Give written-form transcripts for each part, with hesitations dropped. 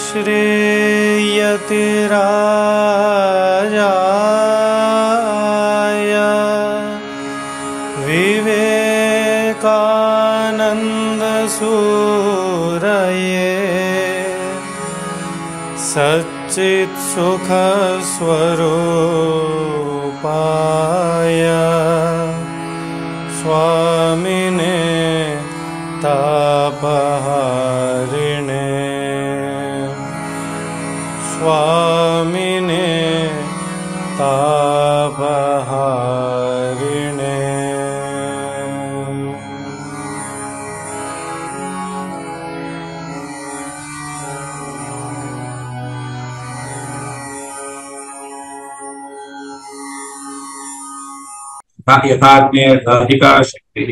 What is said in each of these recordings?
श्रेयति राजाय विवेकानंद सूरये सच्चित् सुख स्वरूपाय स्वामिने तापहारिणे स्वामिने तापहारिणे। यथाज्ञेयर्धाधिका शक्तिः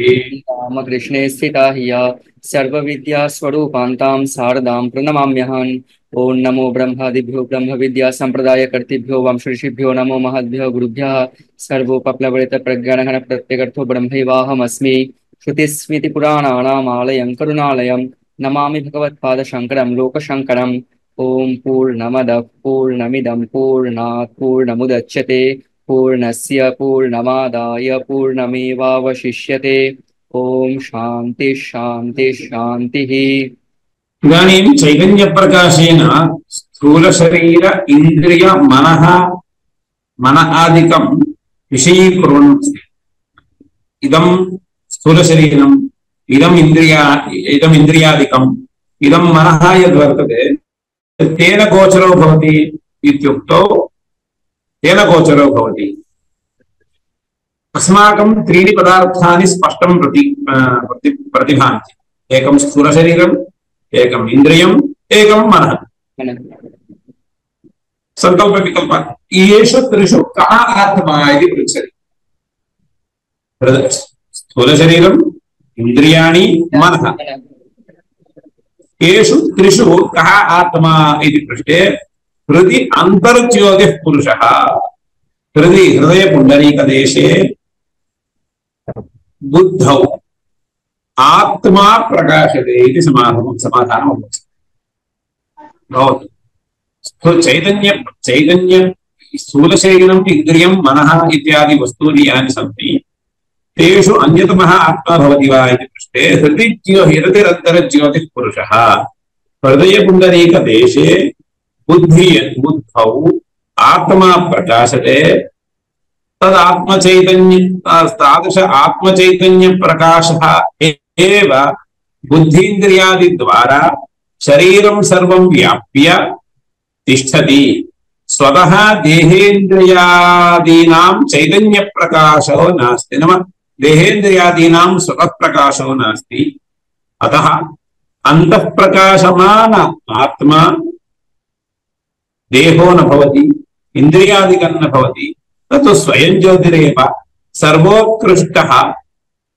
रामकृष्णे स्थिता ह्य सर्वविद्यास्वरूपान्तां शारदां प्रणमाम्यहम्। ओं नमो ब्रह्मादिभ्यो ब्रह्म विद्या संप्रदायकर्तृभ्यो वंशऋषिभ्यो नमो महद्भ्यो गुरुभ्यः। सर्वोपप्लवरित प्रज्ञानघन प्रत्यगर्थो ब्रह्मैवाहमस्मि। श्रुतिस्मृतिपुराणानाम् आलयं करुणालयं नमामि भगवत्पादशङ्करं लोकशङ्करम्। ओं पूर्णमदः पूर्णमिदं पूर्णात् पूर्णमुदच्यते पूर्णस्य पूर्णमादाय पूर्णमेवावशिष्यते। ओं शांति शांति शांतिः। इदानीं चैतन्यप्रकाशेन स्थूलशरीर इन्द्रिय मन आदिकं विषयीकुर्वन् अस्ति। इदं स्थूलशरीरम् इदम् इन्द्रियादिकम् इदं मनः यद्वर्तते तेन गोचरो भवति इत्युक्तौ तेन गोचरो भवति। अस्माकं त्रीणि पदार्थानि स्पष्टं प्रतिभान्ति। एकं स्थूलशरीरम् एकम् इन्द्रियम् एकं मनः। संकल्प विकल्प येषु त्रिषु कः आत्मा इति पृच्छति। स्थूलशरीरम् इन्द्रियाणि मनः येषु त्रिषु कः आत्मा इति पृष्टे हृदि अंतर्ज्योतिः पुरुषः। हृदि हृदय पुण्डरीकदेशे बुद्धौ आत्मा प्रकाशते इति समाधानं भवति। चैतन्य स्थूलशरीरम् इन्द्रियं मनः इत्यादि वस्तूनि यानि सन्ति तेषु अन्यतमः आत्मा भवति वा इति पृष्टे हृदिरन्तरज्योतिः पुरुषः। हृदयपुण्डरीकदेशे बुद्धौ आत्मा प्रकाशते। तदात्मचैतन्य तादृश आत्मचैतन्य प्रकाशः एव बुद्धीन्द्रियादि द्वारा शरीरं सर्वं व्याप्य तिष्ठति। स्वतः देहेन्द्रियादीनां चैतन्य प्रकाशो नास्ति। नाम देहेन्द्रियादीनां स्वतः प्रकाशो नास्ति। अतः अन्तः प्रकाशमान आत्मा देहो न भवति इन्द्रियादिकं न भवति। तत् स्वयं ज्योतिरेव सर्वोत्कृष्टः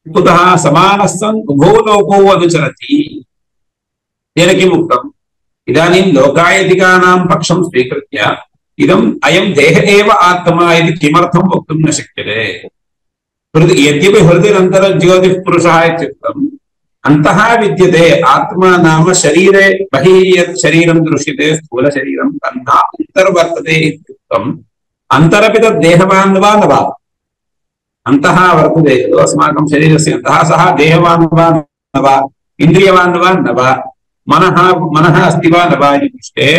कुतः समानः सन् उभो लोको अनुचरति। तेन किम् उक्तम्? इदानीं लोकायतिकानां पक्षं स्वीकृत्य इदम् अयं देह एव आत्मा इति किमर्थं वक्तुं न शक्यते। यद्यपि हृदिरन्तरज्योतिः पुरुषः इत्युक्तम् अन्तः विद्यते आत्मा नाम शरीरे बहिः यत् शरीरं दृश्यते स्थूलशरीरं तन्ना अन्तर्वर्तते इत्युक्तम् अन्तरपि तद् देहवान् वा न वा? अन्तः वर्तते खलु अस्माकं शरीरस्य अन्तः सः देहवान् वा न वा इन्द्रियवान् वा न वा मनः अस्ति वा न वा इति पृष्टे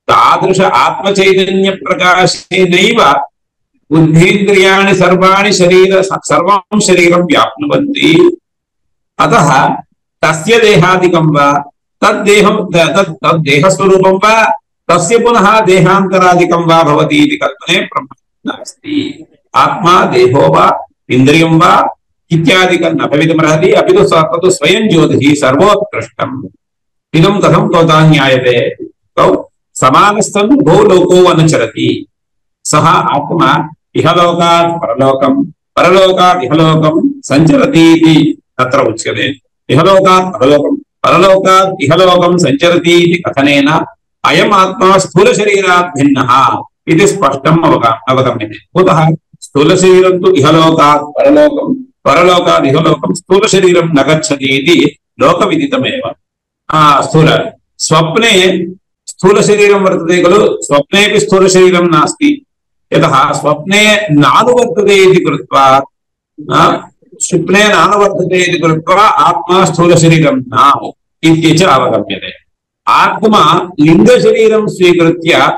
तादृश आत्मचैतन्यप्रकाशेनैव बुद्धीन्द्रियाणि सर्वाणि सर्वं शरीरं व्याप्नुवन्ति। अतः तस्य देहादिकं वा तद्देहस्वरूपं वा तस्य पुनः देहान्तरादिकं वा भवति इति कल्पने प्रमाणं नास्ति। आत्मा देहो वा इन्द्रियं वा इत्यादिकं न भवितुमर्हति। अपि तु तत् स्वयं ज्योतिः सर्वोत्कृष्टम्। इदं कथं भवता ज्ञायते? समानस्तन् उभो लोको अनुचरति। सः आत्मा इहलोकात् परलोकं परलोकात् इहलोकं सञ्चरति इति तत्र उच्यते। इहलोकात् परलोकं परलोकात् इहलोकं सञ्चरति इति कथनेन अयम् आत्मा स्थूलशरीरात् भिन्नः इति स्पष्टम् अवगम्यते। कुतः? स्थूलशरीरं तु इहलोकात् परलोकं परलोकात् इहलोकं स्थूलशरीरं न गच्छति इति लोकविदितमेव। स्थूल स्वप्ने स्थूलशरीरं वर्तते खलु स्वप्नेपि स्थूलशरीरं नास्ति यतः स्वप्ने नानुवर्तते इति कृत्वा स्वप्ने नानुवर्तते इति कृत्वा आत्मा स्थूलशरीरं न इति च अवगम्यते आत्मा लिङ्गशरीरं स्वीकृत्य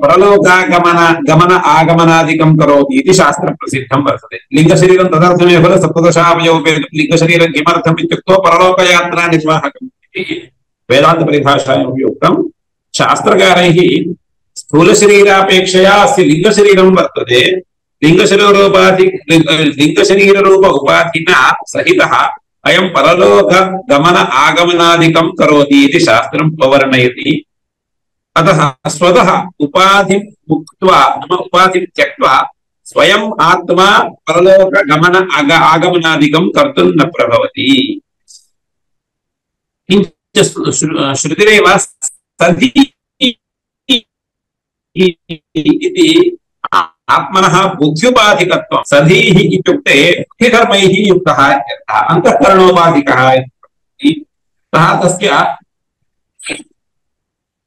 परलोकागमन आगमनादिकं करोति इति शास्त्रप्रसिद्धं वर्तते लिङ्गशरीरं तदर्थमेव खलु सप्तदशावयवोपेतं लिङ्गशरीरं किमर्थम् इत्युक्तौ परलोकयात्रानिर्वाहकम् इति वेदान्तपरिभाषायाम् उक्तं शास्त्रकारैः स्थूलशरीरापेक्षया अस्य लिङ्गशरीरं वर्तते लिङ्गशरीररूप उपाधिना सहितः अयं परलोकगमन आगमनादिकं करोति इति शास्त्रं पवर्णयति अतः स्वतः उपाधिं मुक्त्वा उपाधिं त्यक्त्वा स्वयं आत्मा परलोकगमन आगमनादिकं कर्तुं न प्रभवति किञ्च श्रुतिरेव सधि इति आत्मनः बुद्ध्युपाधिकत्वं सधीः इत्युक्ते बुद्धिधर्मैः युक्तः अन्तःकरणोपाधिकः अतः तस्य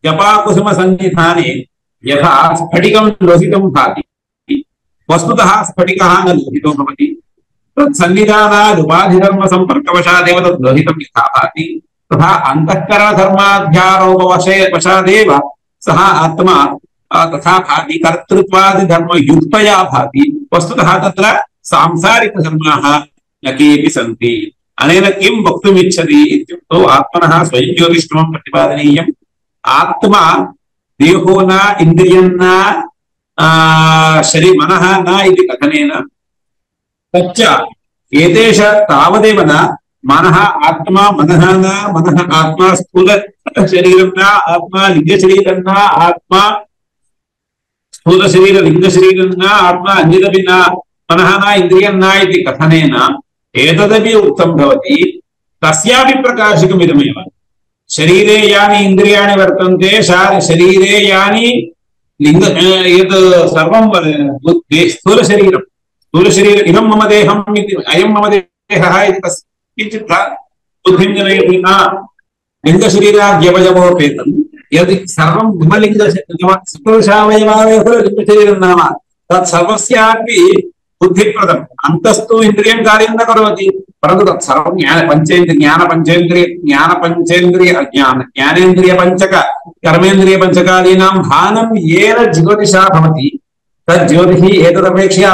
जपाकुसुमसन्निधाने यथा स्फटिकं लोहितं भाति वस्तुतः स्फटिकः न लोहितो भवति तत्सन्निधानात् उपाधिधर्मसम्पर्कवशादेव तद् लोहितं यथा भाति तथा अन्तःकरणधर्माध्यारोपवशादेव सः आत्मा तथा भाति कर्तृत्वादिधर्मयुक्तया भाति वस्तुतः तत्र सांसारिकधर्माः न केऽपि सन्ति अनेन किं वक्तुमिच्छति इत्युक्तौ आत्मनः स्वयं ज्योतिष्ठमं प्रतिपादनीयम् आत्मा देहो न इन्द्रियं न मनः न इति कथनेन तच्च एतेष तावदेव न मनः आत्मा मनः न मनः आत्मा स्थूल शरीरं न आत्मा लिङ्गशरीरं न आत्मा स्थूल शरीर लिंग शरीरं न आत्मा अन्यदपि न मनः न इन्द्रियं न इति कथनेन एतदपि उक्तं भवति तस्यापि प्रकाशकमिदमेव शरीरे यानि इन्द्रियाणि वर्तन्ते शरीरे यानि लिंग यत् सर्वं स्थूलशरीर इदं मम देहम् इति अयं मम देहः इति किञ्चित् बुद्धिं जनयति न लिङ्गशरीराद्यवयवोपेतम् यदि सर्वं सप्तदशावयवावेव लिङ्गशरीरं नाम तत्सर्वस्यापि बुद्धिप्रदम् अन्तस्तु इन्द्रियं कार्यं न करोति परन्तु तत्सर्वं ज्ञानेन्द्रियपञ्चक कर्मेन्द्रियपञ्चकादीनां भानं येन ज्योतिषा भवति तज्ज्योतिः एतदपेक्षया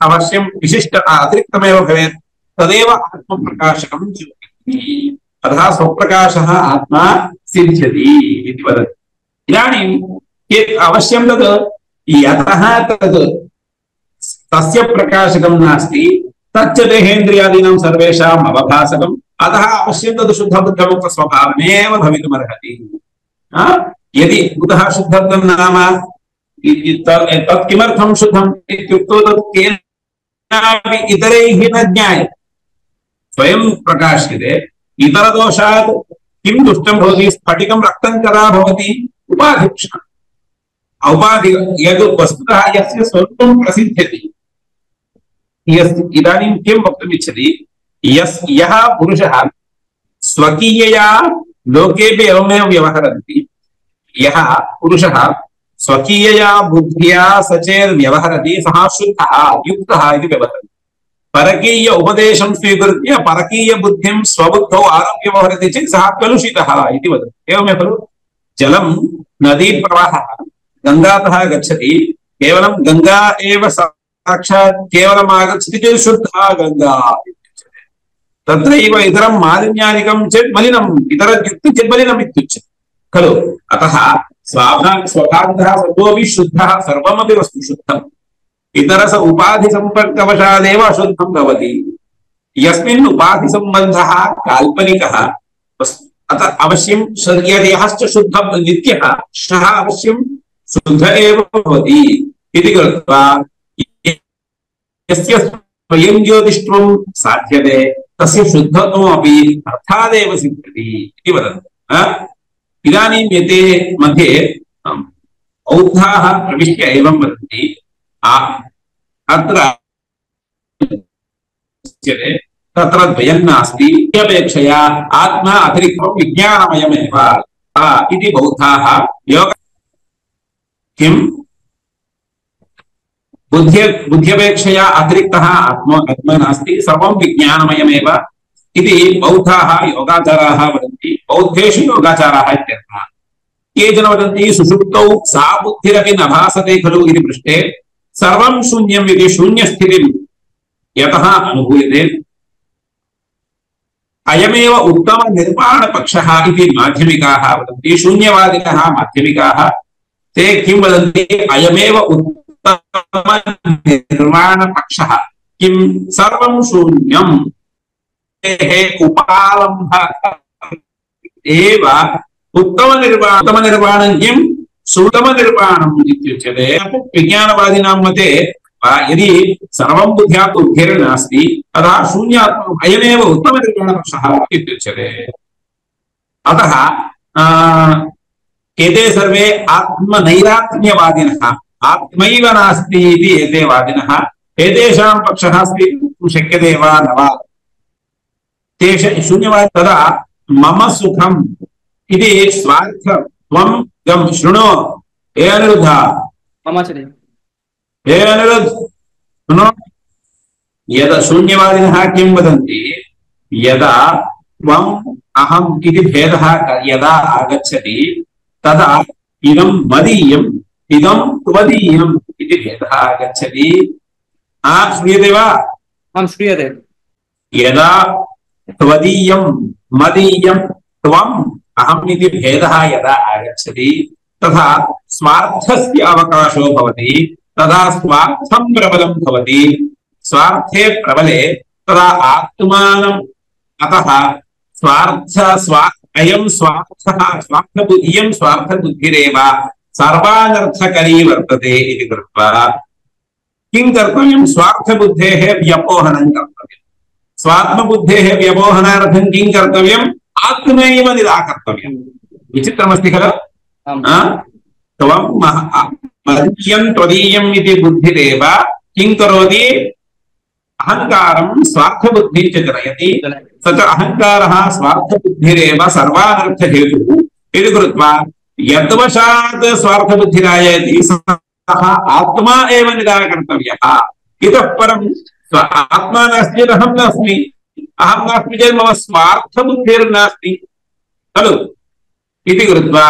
अवश्यं विशिष्ट अतिरिक्तमेव भवेत् तदेव आत्मप्रकाशकं ज्योतिः अतः स्वप्रकाशः आत्मा सिद्ध्यति इति वदति इदानीं अवश्यं तद् यतः तद् तस्य प्रकाशकं नास्ति तच्च देहेन्द्रियादीनां सर्वेषाम् अवभासकम् अतः अवश्यं तद् शुद्धबुद्धमुक्तस्वभावमेव भवितुमर्हति यदि कुतः शुद्धत्वं नाम तत् किमर्थं शुद्धम् इत्युक्तौ तत् केनापि इतरैः न ज्ञायते स्वयं प्रकाश्यते इतरदोषात् किं दुष्टं भवति स्फटिकं रक्तं कदा भवति उपाधिक्षण औपाधि यद् वस्तुतः यस्य स्वरूपं प्रसिद्ध्यति इदानीं किं वक्तुमिच्छति यः पुरुषः स्वकीयया लोकेपि एवमेव व्यवहरन्ति यः पुरुषः स्वकीयया बुद्ध्या सचेद्व्यवहरति सः शुद्धः युक्तः इति व्यवहरति परकीय उपदेशं स्वीकृत्य परकीय बुद्धिं स्वबुद्धौ आरोप्य व्यवहरति चेत् सः कलुषितः इति वदति एवमेव खलु जलं नदी प्रवाहः गङ्गातः गच्छति केवलं गङ्गा एव साक्षात् केवलम् आगच्छति चेत् शुद्धा गङ्गा तत्रैव इतरं मालिन्यादिकं चेत् मलिनम् इतरद्युक्तं चेत् मलिनम् इत्युच्यते खलु अतः स्वभावतः सर्वोऽपि शुद्धः सर्वमपि वस्तु शुद्धम् इतरस उपाधि संपर्कवशादेव अशुद्धं भवति यस्मिन् उपाधि संबन्धः काल्पनिकः अतः अवश्यं यश्च शुद्धं नित्यः सः अवश्यं शुद्ध एव भवति इति कृत्वा यस्य स्वयं ज्योतिष्ठं साध्यते तस्य शुद्धत्वमपि अर्थादेव सिद्ध्यति इति वदन्ति इदानीं एते मध्ये बौद्धाः प्रविश्य एवं वदन्ति अत्र तत्र द्वयं नास्ति अपेक्षया आत्मा अतिरिक्तं विज्ञानमयमेव इति बौद्धाः योग किं बुद्ध्यपेक्षया अतिरिक्तः आत्मा नास्ति, सर्वं विज्ञानमयमेव इति बौद्धाः योगाचाराः वदन्ति। बौद्धेषु योगाचाराः इत्यर्थः। केचन वदन्ति सुषुप्तौ सा बुद्धिरपि न भासते खलु इति पृष्टे सर्वं शून्यम् इति शून्यस्थितिं यतः अनुभूयते अयमेव उत्तमनिर्वाणपक्षः इति माध्यमिकाः वदन्ति। शून्यवादिनः माध्यमिकाः ते किं वदन्ति, अयमेव उत्तमनिर्वाणपक्षः, किं सर्वं शून्यम् उपालम्भ एव उत्तमनिर्वाणं किं सुतमनिर्वाणम् इत्युच्यते। विज्ञानवादिनां मते यदि सर्वं बुद्ध्यात् बुद्धिर्नास्ति तदा शून्यात्मकम् अयमेव उत्तमनिर्वाणपक्षः इत्युच्यते। अतः एते सर्वे आत्मनैरात्म्यवादिनः, आत्मैव नास्ति इति एते वादिनः। एतेषां पक्षः स्वीकर्तुं शक्यते वा न वा? शून्यवादी तदा मम सुखम् इति स्वार्थं त्वं गं शृणु हे अनिरुद्ध, हे अनिरुद्ध शृणु। यदा शून्यवादिनः किं वदन्ति, यदा त्वम् अहम् इति भेदः यदा आगच्छति तदा इदं मदीयम् इदं त्वदीयम् इति भेदः आगच्छति। श्रूयते वा? श्रूयते। यदा त्वदीयं मदीयं त्वम् अहम् इति भेदः यदा आगच्छति तथा स्वार्थस्य अवकाशो भवति, तदा स्वार्थं प्रबलं भवति। स्वार्थे प्रबले तदा आत्मानम्, अतः अयं स्वार्थः इयं स्वार्थबुद्धिरेव सर्वानर्थकरी वर्तते इति कृत्वा किं कर्तव्यं, स्वार्थबुद्धेः व्यपोहनं कर्तव्यम्। स्वात्मबुद्धेः व्यपोहनार्थं किं कर्तव्यम्, आत्मैव निराकर्तव्यम्। विचित्रमस्ति खलु? त्वं मदीयं त्वदीयम् इति बुद्धिरेव किं करोति, अहङ्कारं स्वार्थबुद्धिं च जनयति। स च अहङ्कारः स्वार्थबुद्धिरेव सर्वानर्थहेतुः इति कृत्वा यद्वशात् स्वार्थबुद्धिरायति सः आत्मा एव निराकर्तव्यः। इतः परं आत्मा नास्ति चेत् अहं नास्मि, अहं नास्मि चेत् मम स्वार्थबुद्धिर्नास्ति खलु इति कृत्वा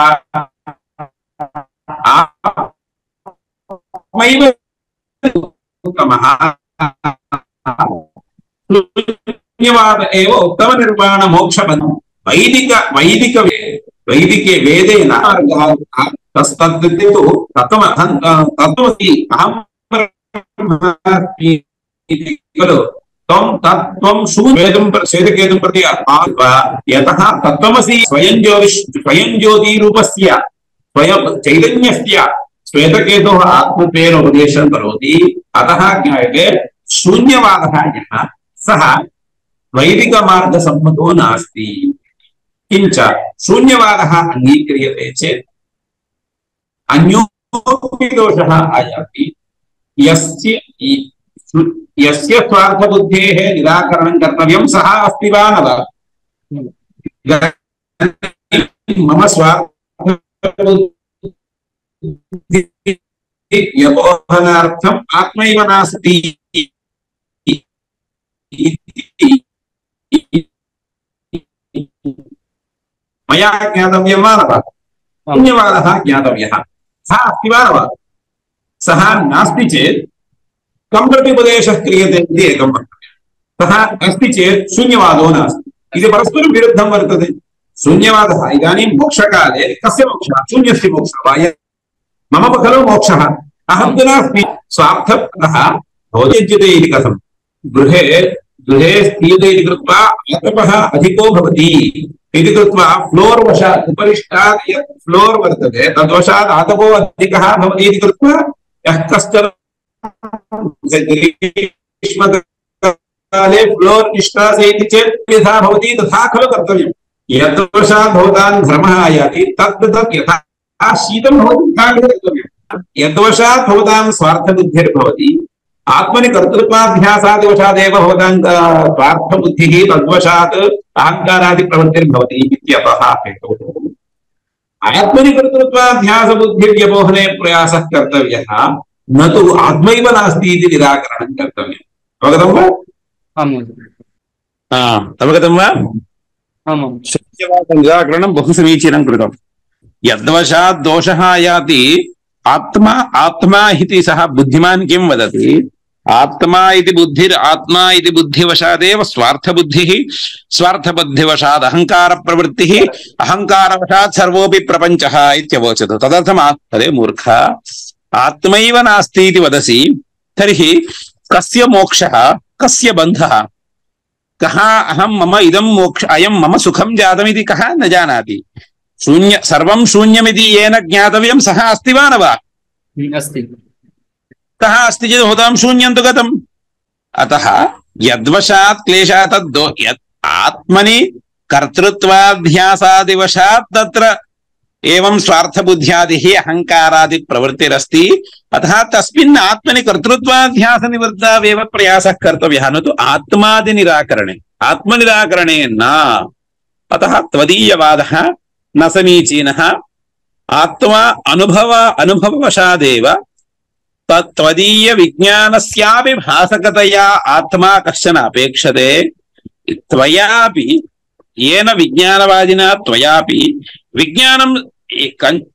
आत्मैव उत्तमः। शून्यवाद एव उत्तमनिर्वाणमोक्षपदम्। वैदिके वेदेन तत्तु तत्त्वमसि अहं ब्रह्मास्मि इति खलु त्वं श्वेतं प्रति यतः तत्त्वमसि स्वयं ज्योतिरूपस्य स्वयं चैतन्यस्य श्वेतकेतुः आत्मत्वेन उपदेशं करोति। अतः ज्ञायते शून्यवादः यः सः वैदिकमार्गसम्मतो नास्ति। किञ्च शून्यवादः अङ्गीक्रियते चेत् अन्योपि दोषः आयाति। यस्य स्वार्थबुद्धेः निराकरणं कर्तव्यं सः अस्ति वा न वा? मम स्वार्थव्यपोहनार्थम् आत्मैव नास्ति मया ज्ञातव्यं वा न वा? शून्यवादः ज्ञातव्यः। सः अस्ति वा न वा? सः नास्ति चेत् कं प्रति उपदेशः क्रियते इति एकं वक्तव्यं। सः अस्ति चेत् शून्यवादो नास्ति इति परस्परं विरुद्धं वर्तते। शून्यवादः इदानीं मोक्षकाले कस्य मोक्षः? शून्यस्य मोक्षः वा? मम खलु मोक्षः, अहं तु नास्मि। स्वार्थपरः भोज्यते इति कथं? गृहे स्थीयते इति कृत्वा आतपः अधिको भवति इति कृत्वा फ्लोर् वशात् उपरिष्टात् यत् फ्लोर् वर्तते तद्वशात् आतपो अधिकः भवति इति कृत्वा यः कश्चन ग्रीष्मकाले फ्लोर् निष्कासयति चेत् यथा भवति तथा खलु कर्तव्यम्। यद्वशात् भवतां घर्मः आयाति तत् यथा शीतं भवति तथा कर्तव्यम्। यद्वशात् भवतां स्वार्थबुद्धिर्भवति आत्मनि कर्तृत्वाभ्यासादिवशादेव भवतां स्वार्थबुद्धिः तद्वशात् अहङ्कारादिप्रवृत्तिर्भवति इत्यतः हेतुः आत्मनि कर्तृत्वाध्यासबुद्धिर्व्यमोहने प्रयासः कर्तव्यः, न तु आत्मैव नास्ति इति निराकरणं कर्तव्यम्। अवगतं वा? अवगतं वा? निराकरणं बहु समीचीनं कृतं। यद्वशात् दोषः याति आत्मा आत्मा इति सः बुद्धिमान् किं वदति? आत्मा इति बुद्धिर् आत्मा इति बुद्धिवशादेव स्वार्थबुद्धिः, स्वार्थबुद्धिवशात् अहङ्कारप्रवृत्तिः, अहङ्कारवशात् सर्वोऽपि प्रपञ्चः इत्यवोचत्। तदर्थम् तदे मूर्ख, आत्मैव नास्ति इति वदसि तर्हि कस्य मोक्षः, कस्य बन्धः? कः अहं मम इदं मोक्ष अयं मम सुखं जातमिति कः न जानाति? शून्य सर्वं शून्यमिति येन ज्ञातव्यं सः अस्ति वा न वा? अस्ति। कः अस्ति चेत् होतां शून्यं तु गतम्। अतः यद्वशात् क्लेशः तद् यत् आत्मनि कर्तृत्वाध्यासादिवशात् तत्र एवं स्वार्थबुद्ध्यादिः अहङ्कारादि प्रवृत्तिरस्ति। अतः तस्मिन् आत्मनि कर्तृत्वाध्यासनिवृत्तावेव प्रयासः कर्तव्यः, न तु आत्मादिनिराकरणे। आत्मनिराकरणे न। अतः त्वदीयवादः न समीचीनः। आत्मा अनुभववशादेव तत्त्वदीय विज्ञानस्यापि भासकतया आत्मा कश्चन अपेक्षते। त्वयापि येन विज्ञानवादिना त्वयापि विज्ञानं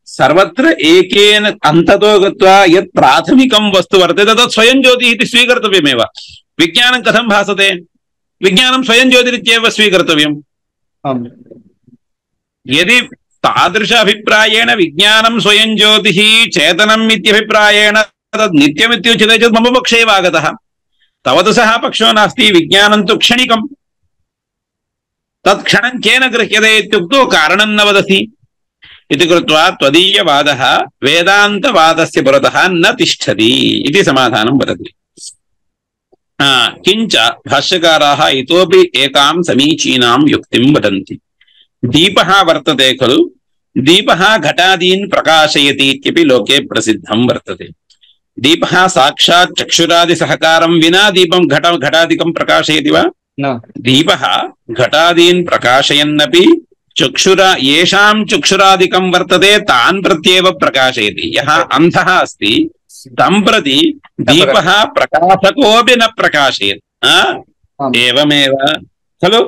सर्वत्र एकेन अन्ततो गत्वा यत् प्राथमिकं वस्तु वर्तते तत् स्वयं ज्योतिः इति स्वीकर्तव्यमेव। विज्ञानं कथं भासते? विज्ञानं स्वयं ज्योतिरित्येव स्वीकर्तव्यम्। यदि तादृश अभिप्रायेण विज्ञानं स्वयं ज्योतिः चेतनम् इत्यभिप्रायेण तद् नित्यमित्युच्यते चेत् मम पक्षे एव आगतः। तव तु सः पक्षो नास्ति। विज्ञानं तु क्षणिकम्। तत्क्षणं केन गृह्यते इत्युक्तौ कारणं न वदसि इति कृत्वा त्वदीयवादः वेदान्तवादस्य पुरतः न तिष्ठति इति समाधानं वदति। किञ्च भाष्यकाराः इतोपि एकां समीचीनां युक्तिं वदन्ति। दीपः वर्तते खलु, दीपः घटादीन् प्रकाशयति इत्यपि लोके प्रसिद्धं वर्तते। दीपः साक्षात् चक्षुरादिसहकारं विना दीपं घटादिकं प्रकाशयति वा? न। दीपः घटादीन् प्रकाशयन्नपि येषां चक्षुरादिकं वर्तते तान् प्रत्येव प्रकाशयति। यः अन्धः अस्ति तं प्रति दीपः प्रकाशकोऽपि न प्रकाशयति। एवमेव खलु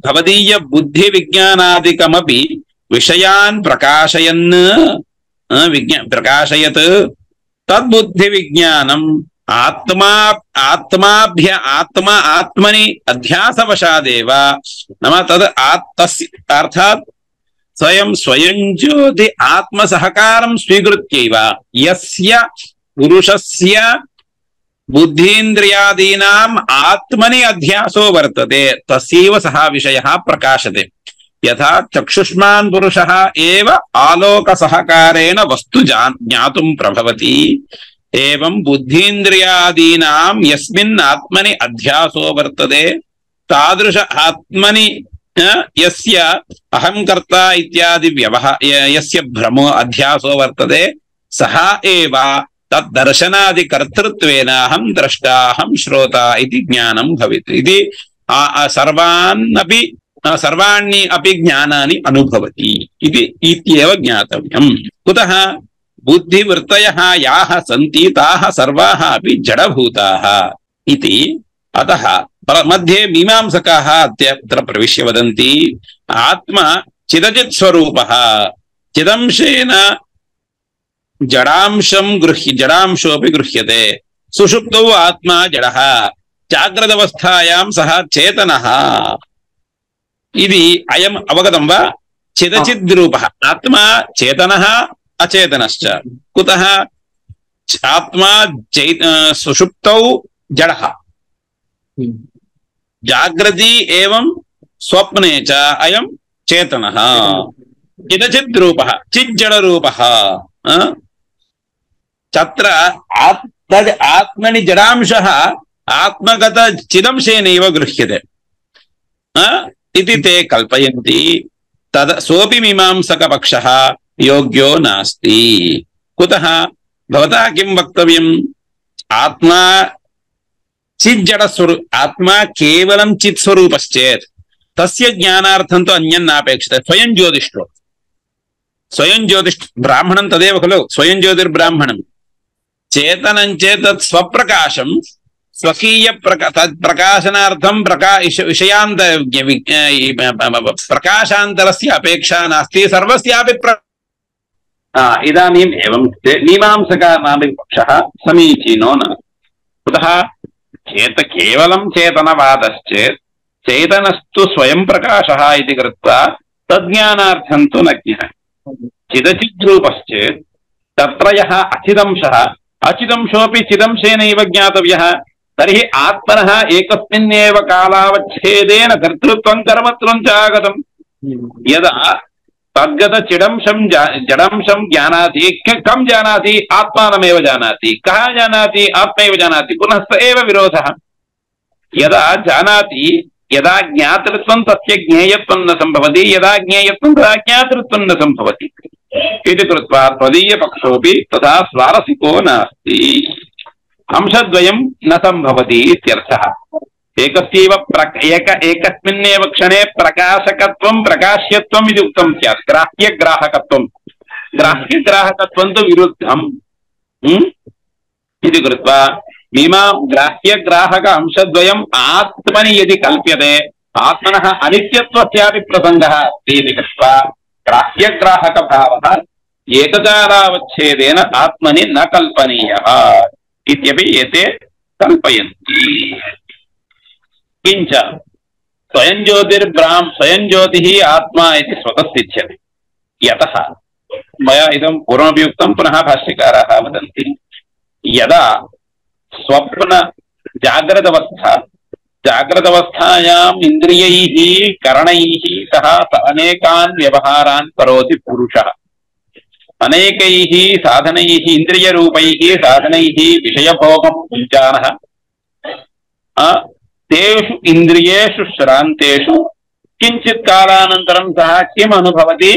भवदीय बुद्धिविज्ञानादिकमपि विषयान् प्रकाशयन् प्रकाशयत् तद्बुद्धिविज्ञानम् आत्मनि अध्यासवशादेव नाम तद् अर्थात् स्वयं ज्योति आत्मसहकारं स्वीकृत्यैव यस्य पुरुषस्य बुद्धीन्द्रियादीनाम् आत्मनि अध्यासो वर्तते तस्यैव सः विषयः प्रकाशते। यथा चक्षुष्मान् पुरुषः एव आलोकसहकारेण वस्तु ज्ञातुं प्रभवति, एवं बुद्धीन्द्रियादीनां यस्मिन् आत्मनि अध्यासो वर्तते तादृश आत्मनि यस्य अहं कर्ता इत्यादि यस्य भ्रमो अध्यासो वर्तते सः एव तद्दर्शनादि कर्तृत्वेन अहं द्रष्टा अहं श्रोता इति ज्ञानं भवेत् इति सर्वाणि अपि ज्ञानानि अनुभवति इत्येव ज्ञातव्यम्। कुतः बुद्धिवृत्तयः याः सन्ति ताः सर्वाः अपि जडभूताः इति। अतः मध्ये मीमांसकाः अत्र प्रविश्य वदन्ति आत्मा चिदचित् स्वरूपः चिदंशेन जडांशोऽपि गृह्यते। सुषुप्तौ आत्मा जडः, जाग्रदवस्थायां सः चेतनः इति अयम् अवगतं वा? चिदचिद्रूपः आत्मा चेतनः अचेतनश्च। कुतः? आत्मा सुषुप्तौ जडः, जाग्रति एवं स्वप्ने च अयं चेतनः। चिदचिद्रूपः चिज्जडरूपः। तत्र तद् आत्मनि जडांशः आत्मगत चिदंशेनैव गृह्यते इति ते कल्पयन्ति। तद् सोऽपि मीमांसकपक्षः योग्यो नास्ति। कुतः? भवता किं वक्तव्यम्? आत्मा चिज्जडस्वरूप आत्मा केवलं चित् स्वरूपश्चेत् तस्य ज्ञानार्थं तु अन्यन्नापेक्षते। स्वयं ज्योतिष्ठो स्वयं ज्योतिष ब्राह्मणं तदेव खलु स्वयं ज्योतिर्ब्राह्मणं चेतनं चेत् तत् स्वप्रकाशं स्वकीय प्रकाशनार्थं विषयान्त प्रकाशान्तरस्य अपेक्षा नास्ति सर्वस्यापि इदानीम् एवं मीमांसकानापि पक्षः समीचीनो न कुतः केवलं चेतनवादश्चेत् चेतनस्तु स्वयं प्रकाशः इति कृत्वा तज्ज्ञानार्थं तु न ज्ञः चिदचिद्रूपश्चेत् तत्र यः अचिदंशः अचिदंशोऽपि चिदंशेनैव ज्ञातव्यः तर्हि आत्मनः एकस्मिन्नेव कालावच्छेदेन कर्तृत्वं कर्मत्वं च आगतम् यदा तद्गतचिदंशं जडंशं जानाति कं जानाति आत्मानमेव जानाति कः जानाति आत्मैव जानाति पुनः स एव विरोधः यदा जानाति यदा ज्ञातृत्वं तस्य ज्ञेयत्वं न सम्भवति यदा ज्ञेयत्वं तदा ज्ञातृत्वं न सम्भवति इति कृत्वा त्वदीयपक्षोऽपि तथा स्वारसिको नास्ति अंशद्वयं न सम्भवति इत्यर्थः एकस्यैव एकस्मिन्नेव क्षणे प्रकाशकत्वं प्रकाश्यत्वम् इति उक्तं स्यात् ग्राह्यग्राहकत्वं ग्राह्यग्राहकत्वं तु विरुद्धम् इति कृत्वा ग्राह्यग्राहक अंशद्वयम् आत्मनि यदि कल्प्यते आत्मनः अनित्यत्वस्यापि प्रसङ्गः अस्ति इति कृत्वा ग्राह्यग्राहकभावः एककालावच्छेदेन आत्मनि न कल्पनीयः इत्यपि एते कल्पयन्ति किञ्च स्वयं ज्योतिः आत्मा इति स्वतः सिद्ध्यते यतः मया इदं पूर्वमपि उक्तं पुनः भाष्यकाराः वदन्ति यदा स्वप्न जाग्रदवस्थायाम् इन्द्रियैः करणैः सह अनेकान् व्यवहारान् करोति पुरुषः अनेकैः साधनैः इन्द्रियरूपैः साधनैः विषयभोगं युञ्जानः तेषु इन्द्रियेषु श्रान्तेषु किञ्चित् कालानन्तरं सः किम् अनुभवति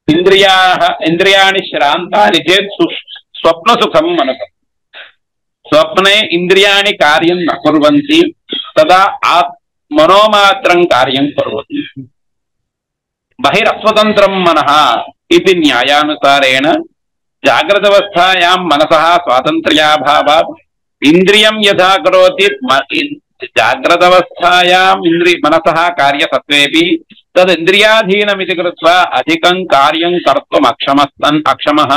इन्द्रियाणि श्रान्तानि चेत् स्वप्नसुखम् अनुभवति स्वप्ने इन्द्रियाणि कार्यं न कुर्वन्ति तदा मनोमात्रं कार्यं करोति बहिरस्वतन्त्रं मनः इति न्यायानुसारेण जाग्रदवस्थायां मनसः स्वातन्त्र्याभावात् इन्द्रियं यथा करोति जाग्रदवस्थायां मनसः कार्यसत्त्वेपि तद् इन्द्रियाधीनमिति कृत्वा अधिकं कार्यं कर्तुम् अक्षमः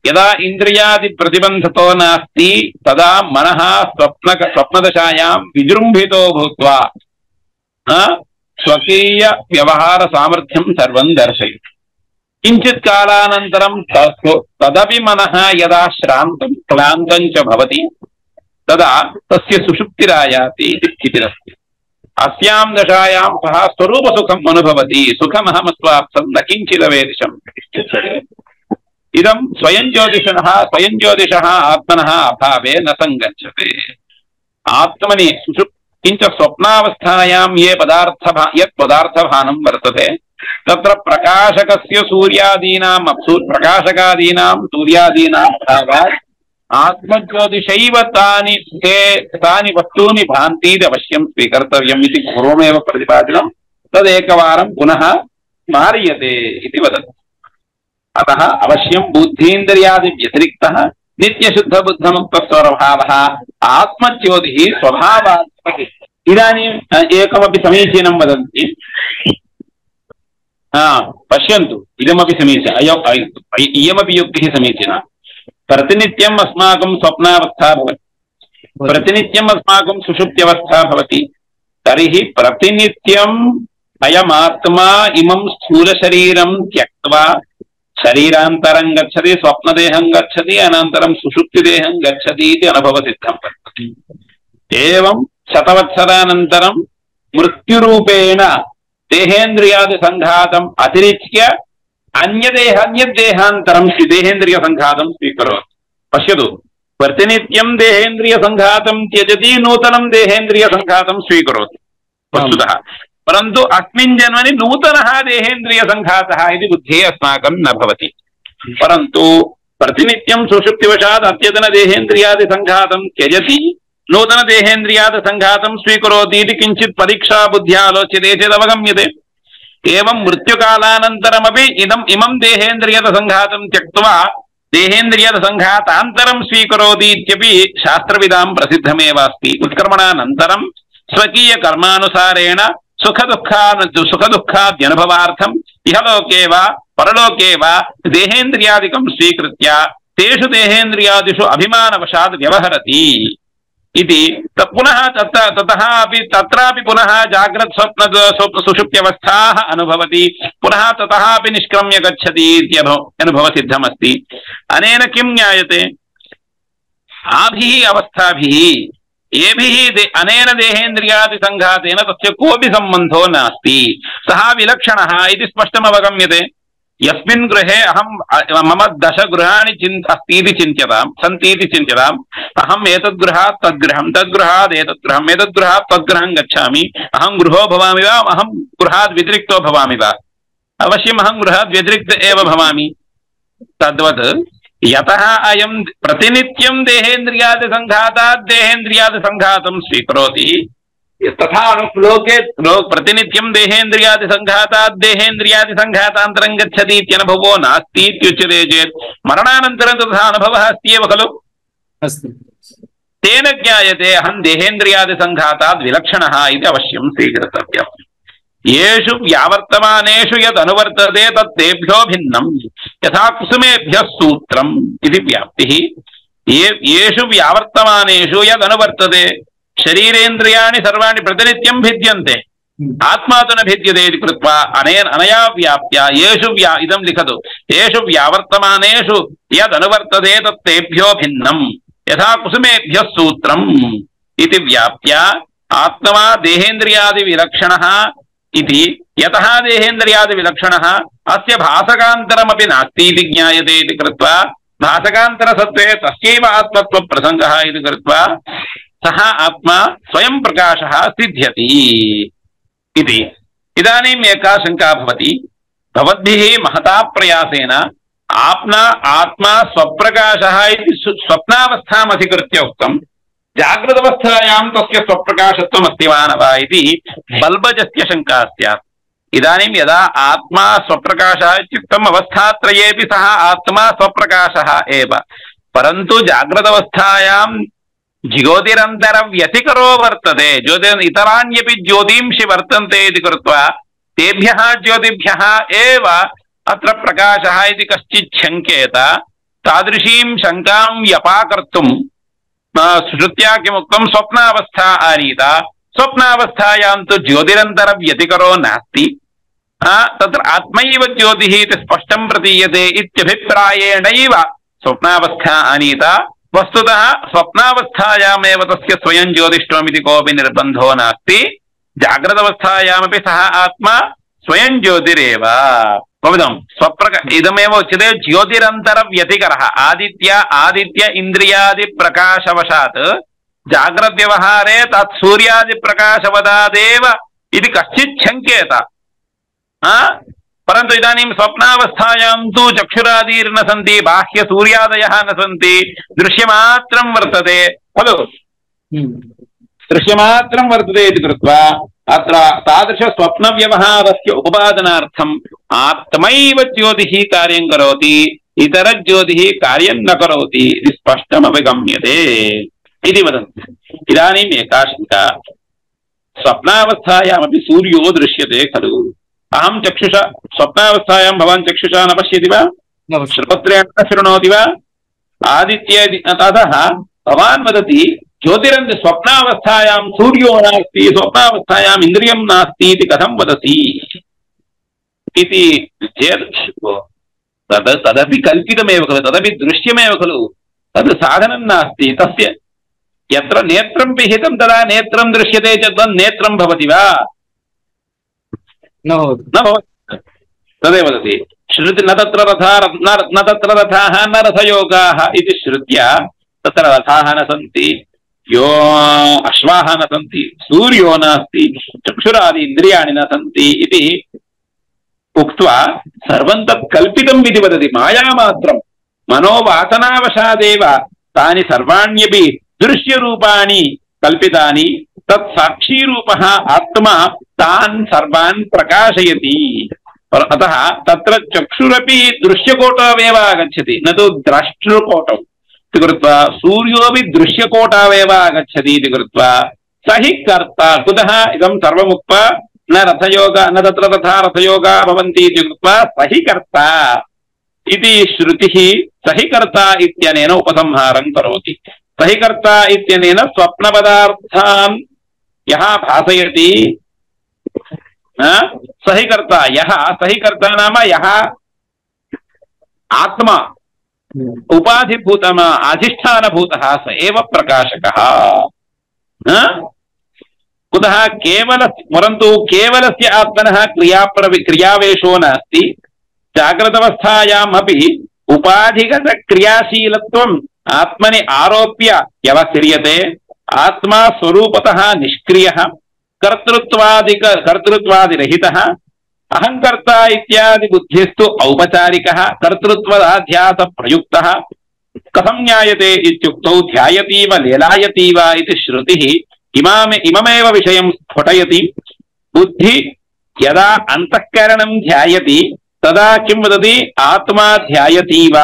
यदा इन्द्रियादि प्रतिबन्धतो नास्ति तदा मनः स्वप्नदशायां विजृम्भितो भूत्वा स्वकीय व्यवहार सामर्थ्यं सर्वं दर्शयति किञ्चित् कालानन्तरं तदपि मनः यदा श्रान्तं क्लान्तं च भवति तदा तस्य सुषुप्तिरायाति इति स्थितिरस्ति अस्यां दशायां सः स्वरूपसुखम् अनुभवति सुखमहमस्वाप्तं न किञ्चिदवेदिशम् इदं स्वयं ज्योतिषः आत्मनः अभावे न संगच्छते आत्मनि किञ्च स्वप्नावस्थायां यत् पदार्थभानं वर्तते तत्र प्रकाशकादीनां भावात् आत्मज्योतिषैव तानि वस्तूनि भान्ति इति अवश्यं स्वीकर्तव्यम् इति पूर्वमेव प्रतिपादितं तदेकवारं पुनः स्मार्यते इति वदति अतः अवश्यं बुद्धीन्द्रियादि व्यतिरिक्तः नित्यशुद्धबुद्धमुक्तस्वरभावः आत्मज्योतिः स्वभावात् इदानीम् एकमपि समीचीनं वदन्ति पश्यन्तु इदमपि समीचीनम् इयमपि युक्तिः समीचीना प्रतिनित्यम् अस्माकं स्वप्नावस्था भवति प्रतिनित्यम् अस्माकं सुषुप्त्यवस्था भवति तर्हि प्रतिनित्यम् अयमात्मा इमं स्थूलशरीरं त्यक्त्वा शरीरान्तरं गच्छति स्वप्नदेहं गच्छति अनन्तरं सुषुप्तिदेहं गच्छति इति अनुभवसिद्धं वर्तते एवं शतवत्सरानन्तरं मृत्युरूपेण देहेन्द्रियादिसङ्घातम् अतिरिच्य अन्यदेहान्तरं देहेन्द्रियसङ्घातं स्वीकरोति पश्यतु प्रतिनित्यं देहेन्द्रियसङ्घातं त्यजति नूतनं देहेन्द्रियसङ्घातं स्वीकरोति वस्तुतः परन्तु अस्मिन् जन्मनि नूतनः देहेन्द्रियसङ्घातः इति बुद्धिः अस्माकं न भवति परन्तु प्रतिनित्यं सुषुप्तिवशात् अद्यतनदेहेन्द्रियादिसङ्घातं त्यजति नूतनदेहेन्द्रियादिसङ्घातं स्वीकरोति इति किञ्चित् परीक्षा बुद्ध्या आलोच्यते चेत् अवगम्यते एवं मृत्युकालानन्तरमपि इमं देहेन्द्रियसङ्घातं त्यक्त्वा देहेन्द्रियसङ्घातान्तरं स्वीकरोति इत्यपि शास्त्रविदां प्रसिद्धमेव अस्ति। उत्क्रमणानन्तरं स्वकीयकर्मानुसारेण सुखदुःखाद्यनुभवार्थम् इहलोके वा परलोके वा देहेन्द्रियादिकं स्वीकृत्य तेषु देहेन्द्रियादिषु अभिमानवशात् व्यवहरति इति। पुनः ततः अपि तत्रापि पुनः जाग्रत् स्वप्न सुषुप्त्यवस्थाः अनुभवति, पुनः ततः अपि निष्क्रम्य गच्छति इति अनुभवसिद्धमस्ति। अनेन किं ज्ञायते? आभिः अवस्थाभिः येभिः अनेन देहेन्द्रियादिसङ्घातेन तस्य कोऽपि सम्बन्धो नास्ति, सः विलक्षणः इति स्पष्टमवगम्यते। यस्मिन् गृहे मम 10 गृहाणि अस्तीति चिन्त्यताम् सन्तीति चिन्त्यताम्, अहम् एतद्गृहात् तद्गृहं तद्गृहात् एतद्गृहम् एतद्गृहात् तद्गृहं गच्छामि, अहं गृहो भवामि वा अहं गृहात् व्यतिरिक्तो भवामि वा? अवश्यम् अहं गृहात् व्यतिरिक्त एव भवामि। तद्वत् यतः अयं प्रतिनित्यं देहेन्द्रियादिसङ्घातात् देहेन्द्रियादिसङ्घातं स्वीकरोति, तथा लोके प्रतिनित्यं देहेन्द्रियादिसङ्घातात् देहेन्द्रियादिसङ्घातान्तरं गच्छति इत्यनुभवो नास्ति इत्युच्यते चेत् मरणानन्तरं तथा अनुभवः अस्ति एव खलु? तेन ज्ञायते अहं देहेन्द्रियादिसङ्घातात् विलक्षणः इति अवश्यं स्वीकर्तव्यम्। येषु व्यावर्तमानेषु यद् अनुवर्तते तत् तेभ्यो भिन्नम्, यथा कुसुमेभ्यः सूत्रम् इति व्याप्तिः। येषु व्यावर्तमानेषु यद् अनुवर्तते, शरीरेन्द्रियाणि सर्वाणि प्रतिनित्यं भिद्यन्ते, आत्मा तु न भिद्यते इति कृत्वा अनया व्याप्त्या येषु इदं लिखतु, येषु व्यावर्तमानेषु यद् अनुवर्तते तत् तेभ्यो भिन्नम्, यथा कुसुमेभ्यः सूत्रम् इति व्याप्त्या आत्मा देहेन्द्रियादिविलक्षणः इति। यतः देहेन्द्रियादिविलक्षणः अस्य भासकान्तरमपि नास्ति इति ज्ञायते इति कृत्वा भासकान्तरसत्त्वे तस्यैव आत्मत्वप्रसङ्गः इति कृत्वा सः आत्मा स्वयं प्रकाशः सिद्ध्यति इति। इदानीम् एका शङ्का भवति, भवद्भिः महता प्रयासेन आत्मा स्वप्रकाशः इति स्वप्नावस्थाम् अधिकृत्य उक्तम्, जागृतावस्थायां तस्य स्वप्रकाशत्वम् अस्ति वा न वा इति बल्बजस्य शङ्का स्यात्। इदानीं यदा आत्मा स्वप्रकाशः इत्युक्तम् अवस्थात्रयेऽपि सः आत्मा स्वप्रकाशः एव, परन्तु जागृतावस्थायां ज्योतिरन्तरव्यतिकरो वर्तते, इतराण्यपि ज्योतिंषि वर्तन्ते इति कृत्वा तेभ्यः ज्योतिभ्यः एव अत्र प्रकाशः इति कश्चित् शङ्केत। तादृशीं शङ्कां व्यपाकर्तुं श्रुत्या किमुक्तं, स्वप्नावस्था आनीता, स्वप्नावस्थायां तु ज्योतिरन्तरव्यतिकरो नास्ति, तत्र आत्मैव ज्योतिः इति स्पष्टं प्रतीयते इत्यभिप्रायेणैव स्वप्नावस्था आनीता। वस्तुतः स्वप्नावस्थायामेव तस्य स्वयं ज्योतिष्ठमिति कोऽपि निर्बन्धो नास्ति, जाग्रतावस्थायामपि सः आत्मा स्वयं ज्योतिरेव। इदमेव उच्यते ज्योतिरन्तरव्यतिकरः। आदित्य इन्द्रियादिप्रकाशवशात् जाग्रद्व्यवहारे तत् सूर्यादिप्रकाशवदादेव इति कश्चित् शङ्केत, परन्तु इदानीं स्वप्नावस्थायां तु चक्षुरादीर्न सन्ति, बाह्य सूर्यादयः न सन्ति, दृश्यमात्रं वर्तते खलु, दृश्यमात्रं वर्तते इति कृत्वा अत्र तादृश स्वप्नव्यवहारस्य उपपादनार्थम् आत्मैव ज्योतिः कार्यं करोति, इतरज्योतिः कार्यं न करोति इति स्पष्टमवगम्यते इति वदन्ति। इदानीम् एका शङ्का, स्वप्नावस्थायामपि सूर्यो दृश्यते खलु, अहं चक्षुषा स्वप्नावस्थायां भवान् चक्षुषा न पश्यति वा, श्रोत्रेण न शृणोति वा, आदित्य ततः भवान् वदति ज्योतिरन्त स्वप्नावस्थायां सूर्यो नास्ति, स्वप्नावस्थायाम् इन्द्रियं नास्ति इति कथं वदति इति चेत् तदपि कल्पितमेव खलु, तदपि दृश्यमेव खलु, तद् साधनं नास्ति तस्य। यत्र नेत्रं पिहितं तदा नेत्रं दृश्यते चेत् तद् नेत्रं भवति वा? न भवति। तदेव वदति श्रुति न तत्र रथाः न रथयोगाः इति श्रुत्या तत्र रथाः न सन्ति, यो अश्वाः न सन्ति, सूर्यो नास्ति, चक्षुरादि इन्द्रियाणि न सन्ति इति उक्त्वा सर्वं तत् कल्पितम् इति वदति, मायामात्रं मनोवासनावशादेव तानि सर्वाण्यपि दृश्यरूपाणि कल्पितानि तत् साक्षीरूपः आत्मा तान् सर्वान् प्रकाशयति। अतः तत्र चक्षुरपि दृश्यकोटावेव आगच्छति, न तु द्रष्टृकोटौ इति कृत्वा सूर्योऽपि दृश्यकोटावेव आगच्छति इति कृत्वा स हि कर्ता। कुतः इदं सर्वमुक्त्वा न रथयोग न तत्र तथा रथयोगा भवन्ति इति कृत्वा स हि कर्ता इति श्रुतिः स हि कर्ता इत्यनेन उपसंहारं करोति। स हि कर्ता इत्यनेन स्वप्नपदार्थान् यः भासयति, स हि कर्ता यः, स हि कर्ता नाम यः आत्मा उपाधिभूतः अधिष्ठानभूतः स एव प्रकाशकः। कुतः केवल परन्तु केवलस्य आत्मनः क्रियावेशो नास्ति। जाग्रदवस्थायामपि उपाधिगत क्रियाशीलत्वम् आत्मनि आरोप्य व्यवह्रियते। आत्मा स्वरूपतः निष्क्रियः, कर्तृत्वादिरहितः, अहंकर्ता इत्यादि बुद्धिस्तु औपचारिकः, कर्तृत्वाध्यास प्रयुक्तः। कथं ज्ञायते इत्युक्तौ ध्यायतीव लेलायतीव इति श्रुतिः इममेव विषयं स्फुटयति। बुद्धि यदा अंतःकरणं ध्यायति तदा किं वदति? आत्मा ध्यायतीव,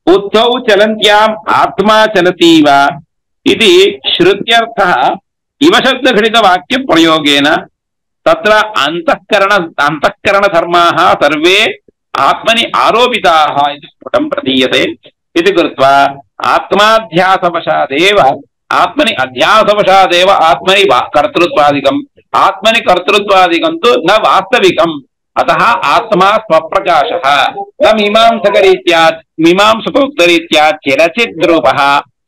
बुद्धौ चलन्त्याम् आत्मा चलतीव इति श्रुत्यर्थः। इव शब्दघटितवाक्यप्रयोगेन तत्र अंतःकरणधर्माः सर्वे आत्मनि आरोपिताः इति स्फुटं प्रतीयते। इति कृत्वा आत्माध्यासवशादेव आत्मनि अध्यासवशादेव आत्मनि कर्तृत्वादिकम्, आत्मनि कर्तृत्वादिकं तु न वास्तविकम्। अतः आत्मा स्वप्रकाशः। न मीमांसकोक्तरीत्या चिरचित् रूपः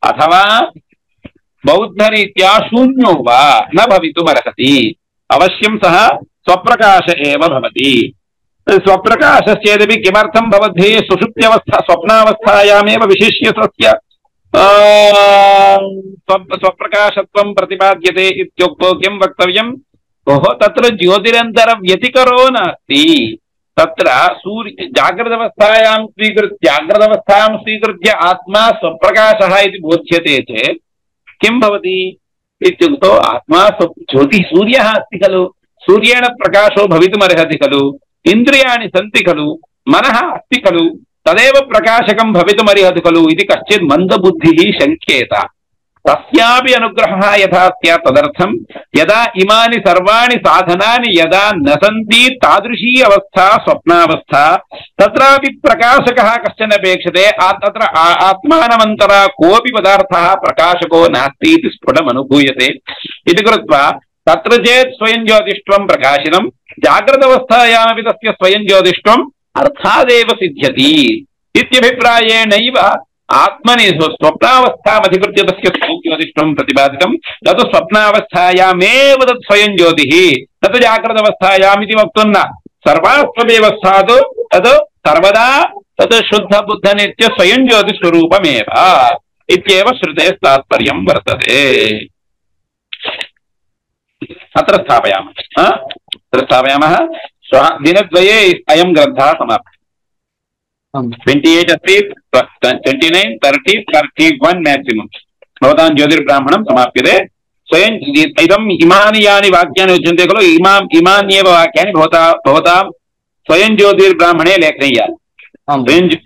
अथवा बौद्धरीत्या शून्यो वा न भवितुमर्हति। अवश्यं सः स्वप्रकाश एव भवति। स्वप्रकाशस्येदपि किमर्थं भवद्भिः सुषुप्त्यवस्था स्वप्नावस्थायामेव विशिष्य तस्य स्वप्रकाशत्वं प्रतिपाद्यते इत्युक्तौ किं वक्तव्यम्? ओह, तत्र ज्योतिरन्तरव्यतिकरो नास्ति। तत्र जाग्रदवस्थायां स्वीकृत्य आत्मा स्वप्रकाशः इति बोध्यते चेत् किं भवति इत्युक्तौ आत्मा ज्योतिः सूर्यः अस्ति खलु, सूर्येण प्रकाशो भवितुमर्हति खलु, इन्द्रियाणि सन्ति खलु, मनः अस्ति खलु, तदेव प्रकाशकं भवितुमर्हति खलु इति कश्चित् मन्दबुद्धिः शङ्क्येत। तस्यापि अनुग्रहः यथा स्यात् तदर्थं यदा इमानि सर्वाणि साधनानि यदा न सन्ति तादृशी अवस्था स्वप्नावस्था, तत्रापि प्रकाशकः कश्चन अपेक्षते। तत्र आत्मानमन्तरा कोऽपि पदार्थः प्रकाशको नास्ति इति स्फुटम् अनुभूयते। इति कृत्वा तत्र चेत् स्वयं ज्योतिष्त्वं प्रकाशिनं, जाग्रदवस्थायामपि तस्य स्वयं ज्योतिष्त्वम् अर्थादेव सिद्ध्यति इत्यभिप्रायेणैव आत्मनि स्वप्नावस्थामधिकृत्य तस्य ज्योतिष्त्वं प्रतिपादितं। तत् स्वप्नावस्थायामेव तत् स्वयं ज्योतिः, तत् जाग्रदवस्थायामिति वक्तुं न। सर्वास्वव्यवस्थातु तत् सर्वदा तत् शुद्धबुद्धनित्य स्वयं ज्योतिस्वरूपमेव इत्येव श्रुतेः तात्पर्यं वर्तते। अत्र स्थापयामः। श्वः दिनद्वये अयं ग्रन्थः समाप्तः। 28 अस्ति, 29, 30, 31 मैक्सिमम् भवतां ज्योतिर्ब्राह्मणं समाप्यते। स्वयं इदम् इमानि यानि वाक्यानि उच्यन्ते खलु, इमान्येव वाक्यानि भवतां स्वयं ज्योतिर्ब्राह्मणे लेखनीयानि।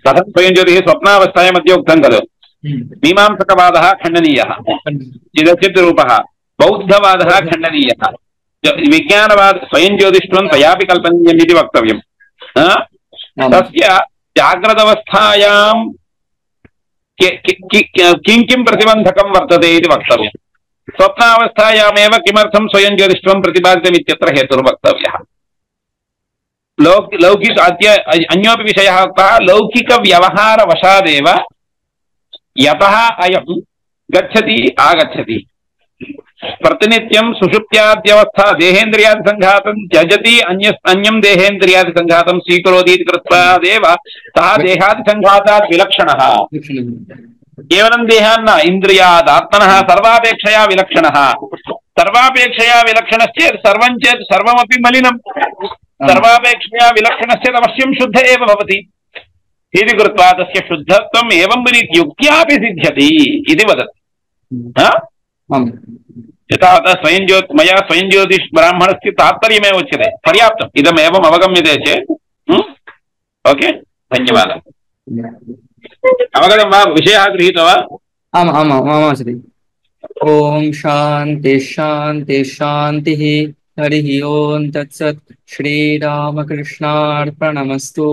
कथं स्वयं ज्योतिः स्वप्नावस्थायां मध्ये उक्तं खलु। मीमांसकवादः खण्डनीयः, चिदचिद्रूपः, बौद्धवादः खण्डनीयः, विज्ञानवाद स्वयं ज्योतिष्त्वं तयापि कल्पनीयम् इति वक्तव्यम्। तस्य जाग्रदवस्थायां किं किं प्रतिबन्धकं वर्तते इति वक्तव्यम्। स्वप्नावस्थायामेव किमर्थं स्वयं ज्योतिष्त्वं प्रतिपादितम् इत्यत्र हेतुर्वक्तव्यः। लौकिक अन्योपि विषयः उक्तः। लौकिकव्यवहारवशादेव यतः अयं गच्छति आगच्छति, प्रतिनित्यं सुषुप्त्याद्यवस्था देहेन्द्रियादिसङ्घातं त्यजति, अन्यं देहेन्द्रियादिसङ्घातं स्वीकरोति इति कृत्वा देव सः देहादिसङ्घातात् विलक्षणः। केवलं देहान्न इन्द्रियात् आत्मनः सर्वापेक्षया विलक्षणः। सर्वापेक्षया विलक्षणश्चेत् सर्वं चेत् सर्वमपि मलिनं। सर्वापेक्षया विलक्षणश्चेत् अवश्यं शुद्ध एव भवति इति कृत्वा तस्य शुद्धत्वम् एवं रीत्युक्त्यापि सिद्ध्यति इति वदति। यथा मया स्वयं ज्योतिष ब्राह्मणस्य तात्पर्यमेव उच्यते पर्याप्तम् इदमेवम् अवगम्यते चेत् ओके धन्यवादः अवगतं वा विषयः गृहीतो वा आम् आम् आमाचरि ॐ शान्ति शान्ति शान्तिः हरिः ओम् तत्सत् श्रीरामकृष्णार्पणमस्तु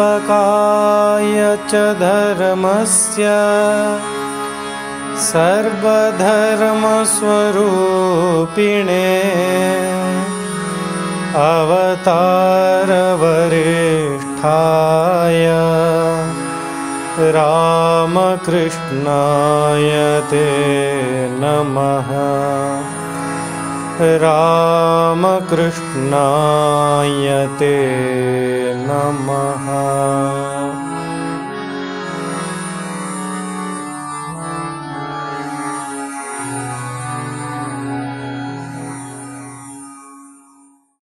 स्थापकाय च धर्मस्य सर्वधर्मस्वरूपिणे अवतारवरिष्ठाय रामकृष्णाय ते नमः रामकृष्णाय ते नमः।